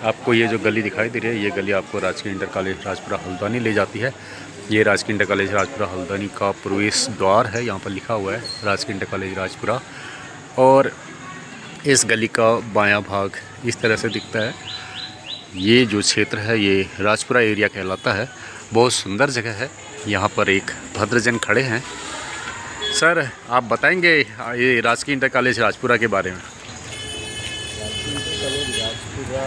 आपको ये जो गली दिखाई दे रही है, ये गली आपको राजकीय इंटर कॉलेज राजपुरा हल्द्वानी ले जाती है। ये राजकीय इंटर कॉलेज राजपुरा हल्द्वानी का प्रवेश द्वार है। यहाँ पर लिखा हुआ है राजकीय इंटर कॉलेज राजपुरा। और इस गली का बायां भाग इस तरह से दिखता है। ये जो क्षेत्र है ये राजपुरा एरिया कहलाता है। बहुत सुंदर जगह है। यहाँ पर एक भद्रजन खड़े हैं। सर, आप बताएंगे ये राजकीय इंटर कॉलेज राजपुरा के बारे में? राजपुरा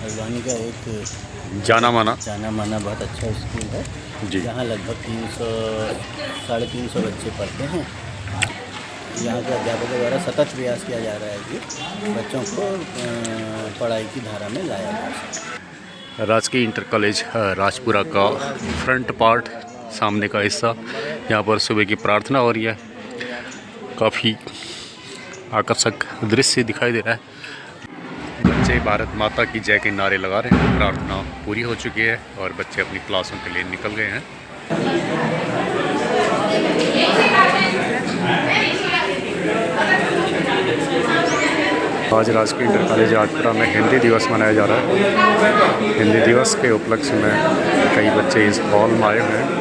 हल्द्वानी का एक जाना माना बहुत अच्छा स्कूल है जी। यहाँ लगभग 300-350 बच्चे पढ़ते हैं। यहाँ के अध्यापकों द्वारा सतत प्रयास किया जा रहा है कि बच्चों को पढ़ाई की धारा में लाया जा सके। राजकीय इंटर कॉलेज राजपुरा का फ्रंट पार्ट, सामने का हिस्सा, यहाँ पर सुबह की प्रार्थना हो रही है। काफ़ी आकर्षक दृश्य दिखाई दे रहा है। बच्चे भारत माता की जय के नारे लगा रहे हैं। प्रार्थना पूरी हो चुकी है और बच्चे अपनी क्लासों के लिए निकल गए हैं। आज राजकीय इंटर कॉलेज राजपुरा में हिंदी दिवस मनाया जा रहा है। हिंदी दिवस के उपलक्ष्य में कई बच्चे इस हॉल में आए हुए हैं।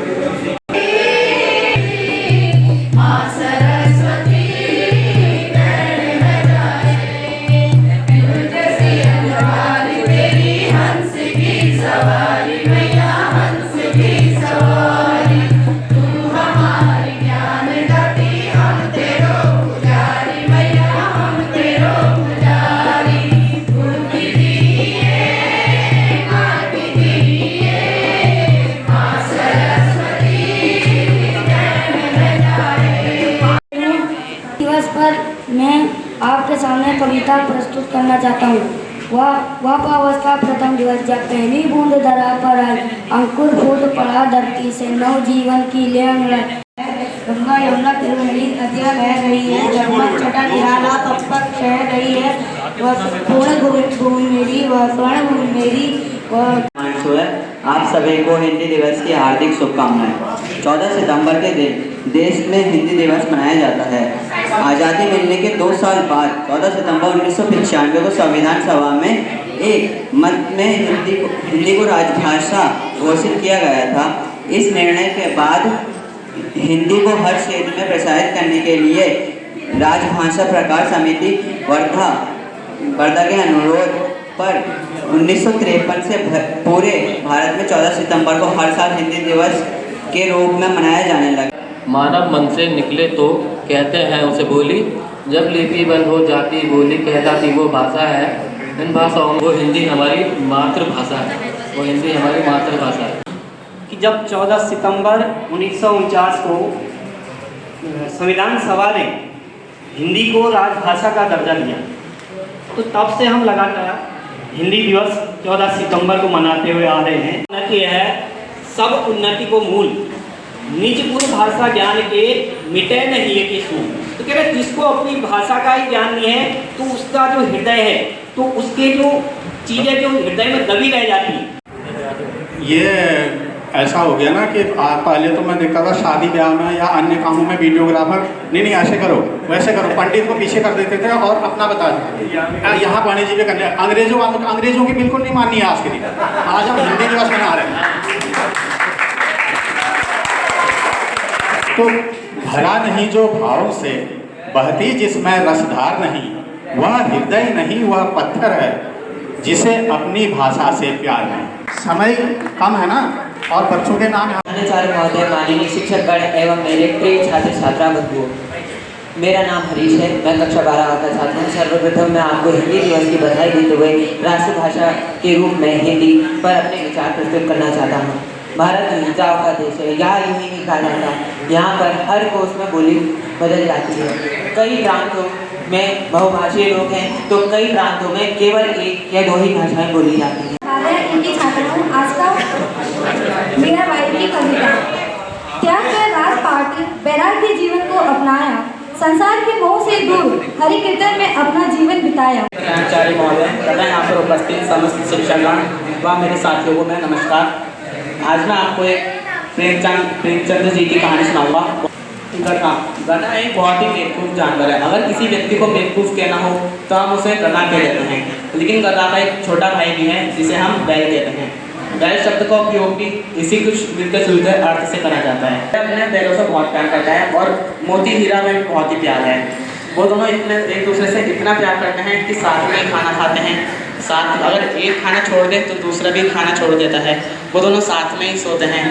मैं आपके सामने कविता प्रस्तुत करना चाहता हूँ। वापावस्था प्रथम दिवस जब पहली बूंद धरा पर आई, अंकुर फूट पड़ा धरती से नव जीवन की लेंग। गंगा यमुना त्रिवेणी नदियाँ बह रही है, जगमग छटा निराला कब तक कह रही है। वह पूर्ण भूमि मेरी, वह स्वर्ण भूमि मेरी, वह। आप सभी को हिंदी दिवस की हार्दिक शुभकामनाएं। 14 सितंबर के दिन देश में हिंदी दिवस मनाया जाता है। आज़ादी मिलने के 2 साल बाद 14 सितंबर 1995 को संविधान सभा में एक मत में हिंदी को राजभाषा घोषित किया गया था। इस निर्णय के बाद हिंदी को हर क्षेत्र में प्रसारित करने के लिए राजभाषा प्रकार समिति वर्धा के अनुरोध पर 1953 से पूरे भारत में 14 सितंबर को हर साल हिंदी दिवस के रूप में मनाया जाने लगा। मानव मन से निकले तो कहते हैं उसे बोली, जब लिपि बंद हो जाती बोली कहलाती वो भाषा है। इन भाषाओं वो हिंदी हमारी मातृभाषा है, वो हिंदी हमारी मातृभाषा है। कि जब 14 सितंबर 1949 को संविधान सभा ने हिंदी को राजभाषा का दर्जा दिया, तो तब से हम लगातार हिंदी दिवस 14 सितंबर को मनाते हुए आ रहे हैं। उन्नति है सब उन्नति को मूल, निज गुरु भाषा ज्ञान के मिटे नहीं है कि सूल। तो कह रहे जिसको अपनी भाषा का ही ज्ञान नहीं है तो उसका जो हृदय है, तो उसके जो चीज़ें जो हृदय में दबी रह जाती है। ये ऐसा हो गया ना कि पहले तो मैं देखता था शादी ब्याह में या अन्य कामों में वीडियोग्राफर नहीं ऐसे करो वैसे करो, पंडित को पीछे कर देते थे और अपना बता देते। यहाँ वाणिज्य भी करने अंग्रेजों की बिल्कुल नहीं माननी है आज के दिन। आज हम हिंदी दिवस मना रहे हैं। तो भरा नहीं जो भावों से बहती जिसमें रसधार नहीं, वह हृदय नहीं वह पत्थर है जिसे अपनी भाषा से प्यार नहीं। समय कम है ना, और बच्चों के नाम आचार्य महोदय, माननीय शिक्षकगण एवं मेरे प्रिय छात्र छात्रा बंधुओं, मेरा नाम हरीश है। मैं कक्षा 12 का छात्र हूँ। सर्वप्रथम मैं आपको हिंदी दिवस की बधाई देते हुए राष्ट्रभाषा के रूप में हिंदी पर अपने विचार प्रस्तुत करना चाहता हूँ। भारत विविधताओं का देश है, यहाँ यूँ ही नहीं कहा जाता। यहाँ पर हर कोस में बोली बदल जाती है। कई प्रांतों में बहुभाषीय लोग हैं तो कई प्रांतों में केवल 1 या 2 ही भाषाएं बोली जाती हैं। हिंदी छात्र हूँ। आज का मेरा वायु की कविता। त्याग कर राज पाट वैराग्य जीवन को अपनाया, संसार के मोह से दूर हरि कीर्तन में अपना जीवन बिताया। आचार्य महोदय तथा यहाँ पर उपस्थित समस्त शिक्षकगण व मेरे साथियों को मैं नमस्कार। आज मैं आपको एक प्रेमचंद जी की कहानी सुनाऊंगा। गधा एक बहुत ही बेवकूफ़ जानवर है। अगर किसी व्यक्ति को बेवकूफ़ कहना हो तो हम उसे गधा कह देते हैं, लेकिन गधा का एक छोटा भाई भी है जिसे हम बैल कहते हैं। बैल शब्द का उपयोग भी इसी कुछ मिलते जुलते अर्थ से करा जाता है। अपने बैलों से बहुत प्यार करता है और मोती हीरा में बहुत ही प्यार है। वो दोनों एक दूसरे से इतना प्यार करते हैं कि साथ में खाना खाते हैं, साथ अगर एक खाना छोड़ दे तो दूसरा भी खाना छोड़ देता है। वो दोनों साथ में ही सोते हैं,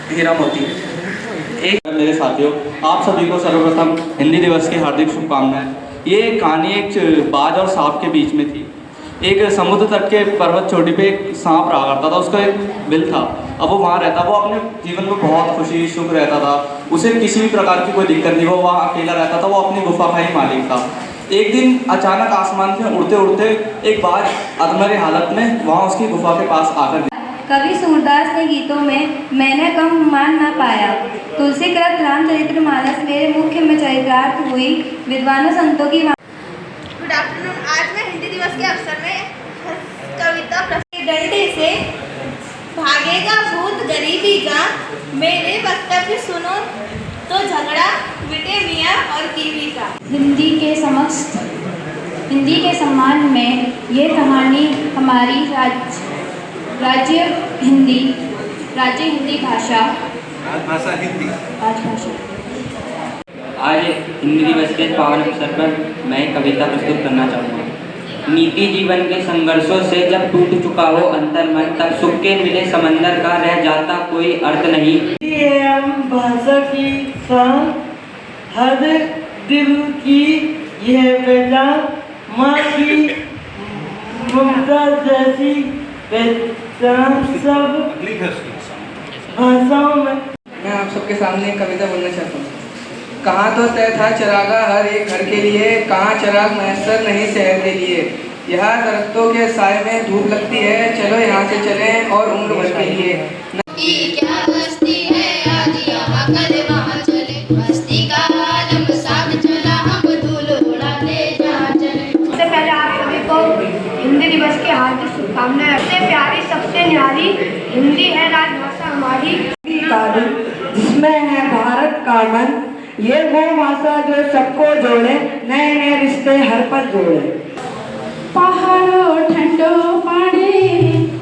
हीरा मोती। मेरे साथियों, आप सभी को सर्वप्रथम हिंदी दिवस की हार्दिक शुभकामनाएं। ये कहानी एक बाज और सांप के बीच में थी। एक समुद्र तट के पर्वत चोटी पे एक सांप रहा करता था, उसका एक बिल था। अब वो वहाँ रहता, वो अपने जीवन में बहुत खुशी सुख रहता था, उसे किसी भी प्रकार की कोई दिक्कत नहीं, वो वहाँ अकेला रहता था, वो अपनी गुफा का ही मालिक था। एक दिन अचानक आसमान में उड़ते उड़ते एक बाज अधमरे हालत में वहाँ उसकी गुफा के पास आकर कवि सूरदास ने गीतों में मैंने कम मान न पाया, तुलसीकृत रामचरितमानस मेरे मुख्य में चरितार्थ हुई, विद्वानों संतों की। Good afternoon. आज मैं हिंदी दिवस के अवसर में कविता डंडे से भागेगा भूत गरीबी का, मेरे वक्तव्य सुनो तो झगड़ा मिटे मियाँ और बीवी का। हिंदी के सम्मान में ये कहानी हमारी राज्य हिंदी भाषा राजभाषा हिंदी। आज हिंदी दिवस के पावन अवसर पर मैं एक कविता प्रस्तुत करना चाहूँगा। नीति जीवन के संघर्षों से जब टूट चुका हो अंतर्मन, तब सुख के मिले समंदर का रह जाता कोई अर्थ नहीं। हम भाषा की शान, हर दिल की यह पहचान, माँ की ममता जैसी पहचान सब भाषाओं में। मैं आप सबके सामने एक कविता बोलना चाहता हूँ। कहाँ तो तय था चरागा हर एक घर के लिए, कहाँ चराग मैसर नहीं शहर के लिए। यहाँ दरख्तों के साए में धूप लगती है, चलो यहाँ से चलें और उम्र भर के लिए। क्या बस्ती है आज यहाँ कल वहाँ चले, बस्ती का आलम साथ चला, हम धूल उड़ाते जहाँ चले। सबसे पहले आप सभी को हिंदी दिवस की हार्दिक शुभकामनाएं। सबसे प्यारी सबसे न्यारी हिंदी है राजभाषा हमारी, जिसमें है भारत का मन, ये वो भाषा जो सबको जोड़े, नए नए रिश्ते हर पल जोड़े। पहाड़ों ठंडो पानी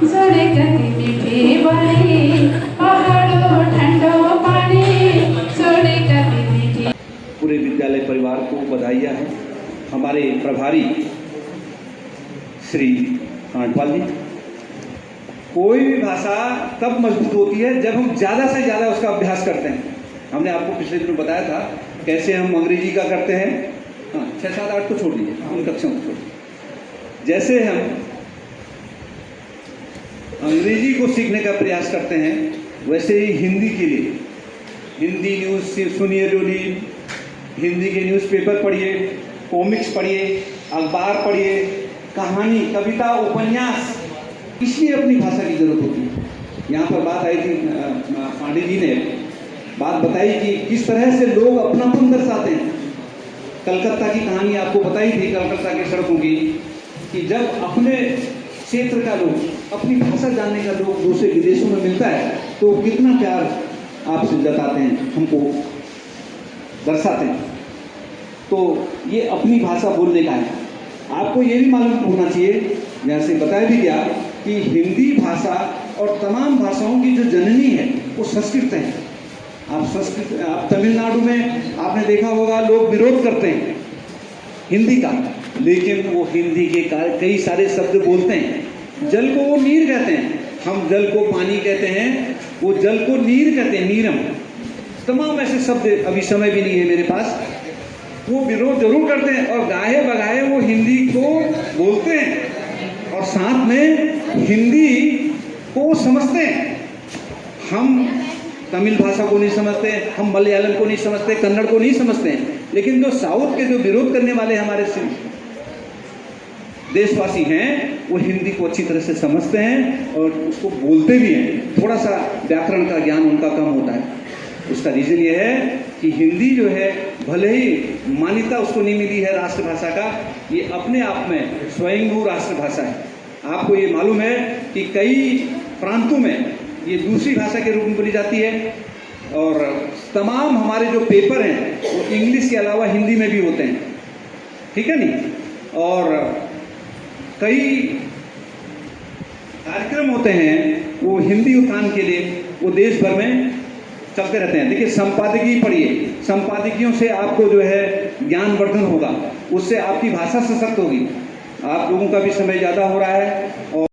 सोरे कति मीठी बोली, पहाड़ों ठंडो पानी सोरे कति मीठी। पूरे विद्यालय परिवार को बधाइयाँ हैं। हमारे प्रभारी श्री कांटवाल जी, कोई भी भाषा तब मजबूत होती है जब हम ज़्यादा से ज़्यादा उसका अभ्यास करते हैं। हमने आपको पिछले दिनों बताया था कैसे हम अंग्रेजी का करते हैं। हाँ, 6, 7, 8 को छोड़ दीजिए, उन कक्षाओं को छोड़ दीजिए। जैसे हम अंग्रेजी को सीखने का प्रयास करते हैं, वैसे ही हिंदी के लिए हिंदी न्यूज़ सुनिए, रोली हिंदी के न्यूज़पेपर पढ़िए, कॉमिक्स पढ़िए, अखबार पढ़िए, कहानी, कविता, उपन्यास, इसलिए अपनी भाषा की जरूरत होती है। यहाँ पर बात आई थी, पांडे जी ने बात बताई कि किस तरह से लोग अपनापन दर्शाते हैं। कलकत्ता की कहानी आपको बताई थी, कलकत्ता की सड़कों की, कि जब अपने क्षेत्र का लोग, अपनी भाषा जानने का लोग दूसरे विदेशों में मिलता है तो कितना प्यार आपसे जताते हैं, हमको दर्शाते हैं। तो ये अपनी भाषा बोलने का है। आपको ये भी मालूम होना चाहिए, जैसे बताया भी गया, कि हिंदी भाषा और तमाम भाषाओं की जो जननी है वो संस्कृत है। आप तमिलनाडु में आपने देखा होगा, लोग विरोध करते हैं हिंदी का, लेकिन वो हिंदी के कई सारे शब्द बोलते हैं। जल को वो नीर कहते हैं, हम जल को पानी कहते हैं, वो जल को नीर कहते हैं, नीरम। तमाम ऐसे शब्द, अभी समय भी नहीं है मेरे पास, वो विरोध जरूर करते हैं और गाहे बगाहे वो हिंदी को बोलते हैं और साथ में हिंदी को समझते हैं। हम तमिल भाषा को नहीं समझते, हम मलयालम को नहीं समझते, कन्नड़ को नहीं समझते हैं, लेकिन जो साउथ के जो विरोध करने वाले हमारे देशवासी हैं वो हिंदी को अच्छी तरह से समझते हैं और उसको बोलते भी हैं। थोड़ा सा व्याकरण का ज्ञान उनका कम होता है। उसका रीज़न ये है कि हिंदी जो है, भले ही मान्यता उसको नहीं मिली है राष्ट्रभाषा का, ये अपने आप में स्वयंभू राष्ट्रभाषा है। आपको ये मालूम है कि कई प्रांतों में ये दूसरी भाषा के रूप में बोली जाती है। और तमाम हमारे जो पेपर हैं वो इंग्लिश के अलावा हिंदी में भी होते हैं, ठीक है नहीं। और कई कार्यक्रम होते हैं वो हिंदी उत्थान के लिए, वो देश भर में चलते रहते हैं। देखिए, संपादकीय पढ़िए, संपादकियों से आपको जो है ज्ञानवर्धन होगा, उससे आपकी भाषा सशक्त होगी। आप लोगों का भी समय ज़्यादा हो रहा है और